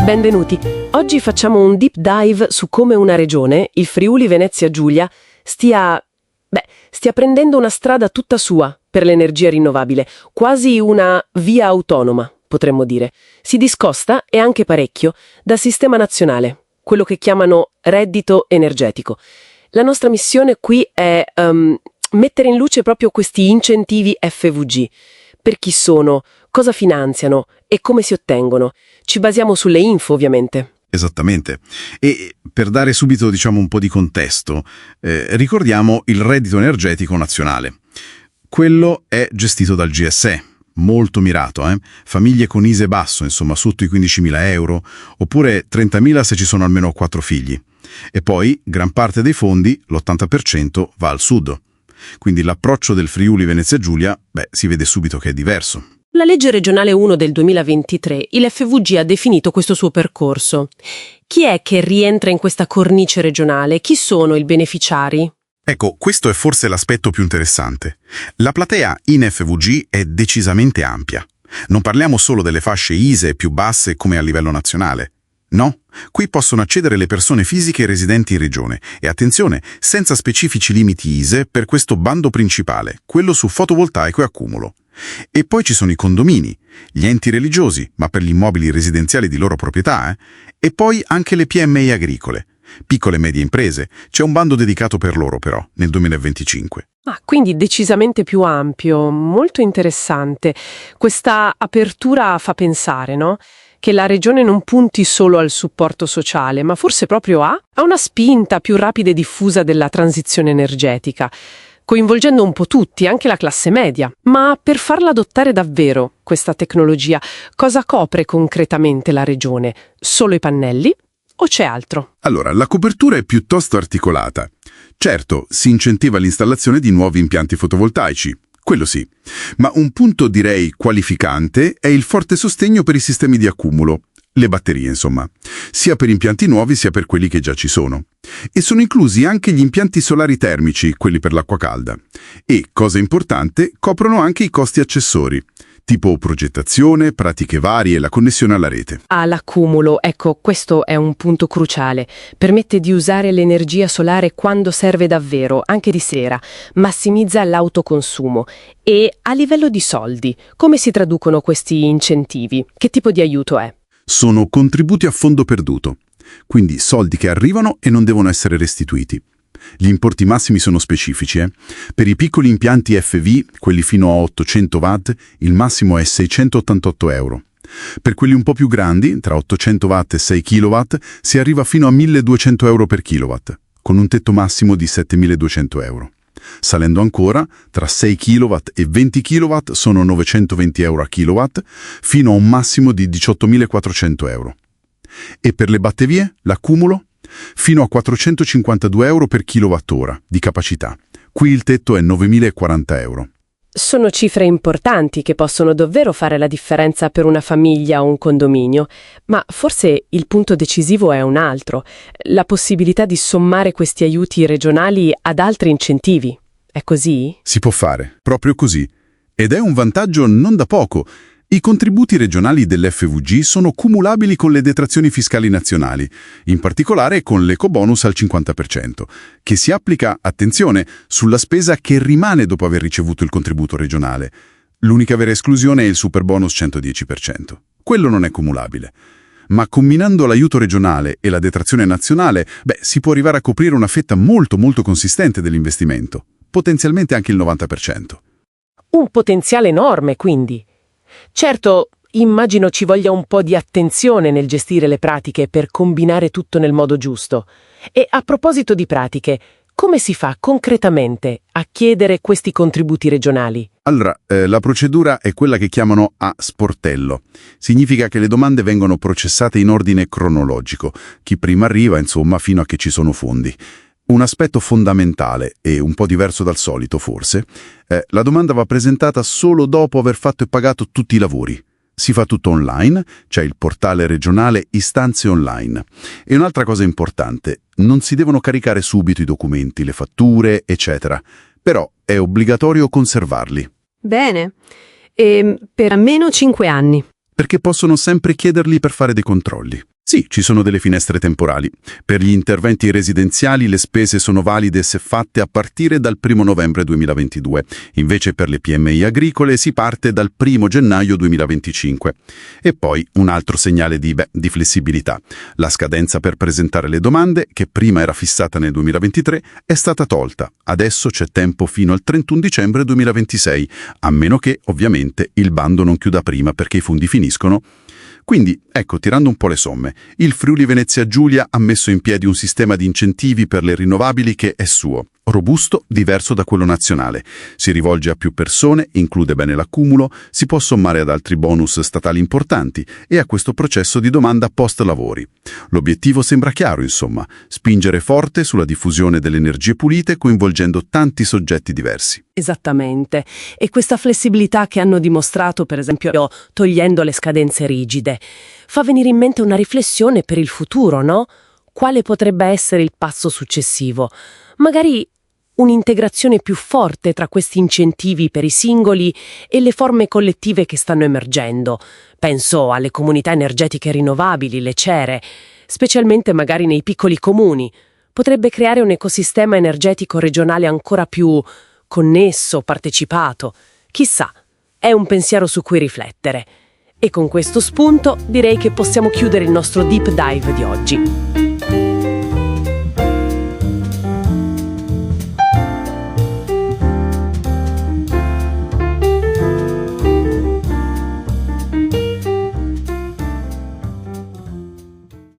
Benvenuti. Oggi facciamo un deep dive su come una regione, il Friuli Venezia Giulia, stia prendendo una strada tutta sua per l'energia rinnovabile, quasi una via autonoma, potremmo dire. Si discosta, e anche parecchio, dal sistema nazionale, quello che chiamano reddito energetico. La nostra missione qui è mettere in luce proprio questi incentivi FVG. Per chi sono, cosa finanziano e come si ottengono. Ci basiamo sulle info, ovviamente. Esattamente. E per dare subito, un po' di contesto, ricordiamo il reddito energetico nazionale. Quello è gestito dal GSE, molto mirato, famiglie con ISEE basso, insomma sotto i 15.000 euro, oppure 30.000 se ci sono almeno 4 figli. E poi gran parte dei fondi, l'80%, va al sud. Quindi l'approccio del Friuli Venezia Giulia, si vede subito che è diverso. La legge regionale 1 del 2023, il FVG ha definito questo suo percorso. Chi è che rientra in questa cornice regionale? Chi sono i beneficiari? Ecco, questo è forse l'aspetto più interessante. La platea in FVG è decisamente ampia. Non parliamo solo delle fasce ISEE più basse come a livello nazionale. No, qui possono accedere le persone fisiche residenti in regione e, attenzione, senza specifici limiti ISEE per questo bando principale, quello su fotovoltaico e accumulo. E poi ci sono i condomini, gli enti religiosi, ma per gli immobili residenziali di loro proprietà, e poi anche le PMI agricole, piccole e medie imprese. C'è un bando dedicato per loro però, nel 2025. Quindi decisamente più ampio, molto interessante. Questa apertura fa pensare, no? Che la regione non punti solo al supporto sociale, ma forse proprio a una spinta più rapida e diffusa della transizione energetica, coinvolgendo un po' tutti, anche la classe media. Ma per farla adottare davvero questa tecnologia, cosa copre concretamente la regione? Solo i pannelli o c'è altro? Allora, la copertura è piuttosto articolata. Certo, si incentiva l'installazione di nuovi impianti fotovoltaici, quello sì, ma un punto direi qualificante è il forte sostegno per i sistemi di accumulo, le batterie insomma, sia per impianti nuovi sia per quelli che già ci sono. E sono inclusi anche gli impianti solari termici, quelli per l'acqua calda. E, cosa importante, coprono anche i costi accessori, tipo progettazione, pratiche varie e la connessione alla rete. L'accumulo, ecco, questo è un punto cruciale. Permette di usare l'energia solare quando serve davvero, anche di sera, massimizza l'autoconsumo. E a livello di soldi, come si traducono questi incentivi? Che tipo di aiuto è? Sono contributi a fondo perduto, quindi soldi che arrivano e non devono essere restituiti. Gli importi massimi sono specifici. Per i piccoli impianti FV, quelli fino a 800 watt, il massimo è 688 euro. Per quelli un po' più grandi, tra 800 watt e 6 kW, si arriva fino a 1.200 euro per kilowatt, con un tetto massimo di 7.200 euro. Salendo ancora, tra 6 kW e 20 kW sono 920 euro a kilowatt, fino a un massimo di 18.400 euro. E per le batterie, l'accumulo? Fino a 452 euro per kilowattora di capacità. Qui il tetto è 9.040 euro. Sono cifre importanti che possono davvero fare la differenza per una famiglia o un condominio, ma forse il punto decisivo è un altro, la possibilità di sommare questi aiuti regionali ad altri incentivi. È così? Si può fare, proprio così. Ed è un vantaggio non da poco. I contributi regionali dell'FVG sono cumulabili con le detrazioni fiscali nazionali, in particolare con l'ecobonus al 50%, che si applica, attenzione, sulla spesa che rimane dopo aver ricevuto il contributo regionale. L'unica vera esclusione è il superbonus 110%. Quello non è cumulabile. Ma combinando l'aiuto regionale e la detrazione nazionale, si può arrivare a coprire una fetta molto consistente dell'investimento, potenzialmente anche il 90%. Un potenziale enorme, quindi. Certo, immagino ci voglia un po' di attenzione nel gestire le pratiche per combinare tutto nel modo giusto. E a proposito di pratiche, come si fa concretamente a chiedere questi contributi regionali? Allora, la procedura è quella che chiamano a sportello. Significa che le domande vengono processate in ordine cronologico. Chi prima arriva, insomma, fino a che ci sono fondi. Un aspetto fondamentale, e un po' diverso dal solito forse, la domanda va presentata solo dopo aver fatto e pagato tutti i lavori. Si fa tutto online, c'è il portale regionale Istanze Online. E un'altra cosa importante, non si devono caricare subito i documenti, le fatture, eccetera. Però è obbligatorio conservarli. Bene. E per almeno 5 anni. Perché possono sempre chiederli per fare dei controlli. Sì, ci sono delle finestre temporali. Per gli interventi residenziali le spese sono valide se fatte a partire dal 1 novembre 2022, invece per le PMI agricole si parte dal 1 gennaio 2025. E poi un altro segnale di flessibilità. La scadenza per presentare le domande, che prima era fissata nel 2023, è stata tolta. Adesso c'è tempo fino al 31 dicembre 2026, a meno che, ovviamente, il bando non chiuda prima perché i fondi finiscono. Quindi, ecco, tirando un po' le somme, il Friuli Venezia Giulia ha messo in piedi un sistema di incentivi per le rinnovabili che è suo, robusto, diverso da quello nazionale. Si rivolge a più persone, include bene l'accumulo, si può sommare ad altri bonus statali importanti e a questo processo di domanda post-lavori. L'obiettivo sembra chiaro, insomma, spingere forte sulla diffusione delle energie pulite coinvolgendo tanti soggetti diversi. Esattamente. E questa flessibilità che hanno dimostrato, per esempio, togliendo le scadenze rigide, fa venire in mente una riflessione per il futuro, no? Quale potrebbe essere il passo successivo? Magari un'integrazione più forte tra questi incentivi per i singoli e le forme collettive che stanno emergendo. Penso alle comunità energetiche rinnovabili, le CERE, specialmente magari nei piccoli comuni. Potrebbe creare un ecosistema energetico regionale ancora più connesso, partecipato. Chissà, è un pensiero su cui riflettere. E con questo spunto direi che possiamo chiudere il nostro deep dive di oggi.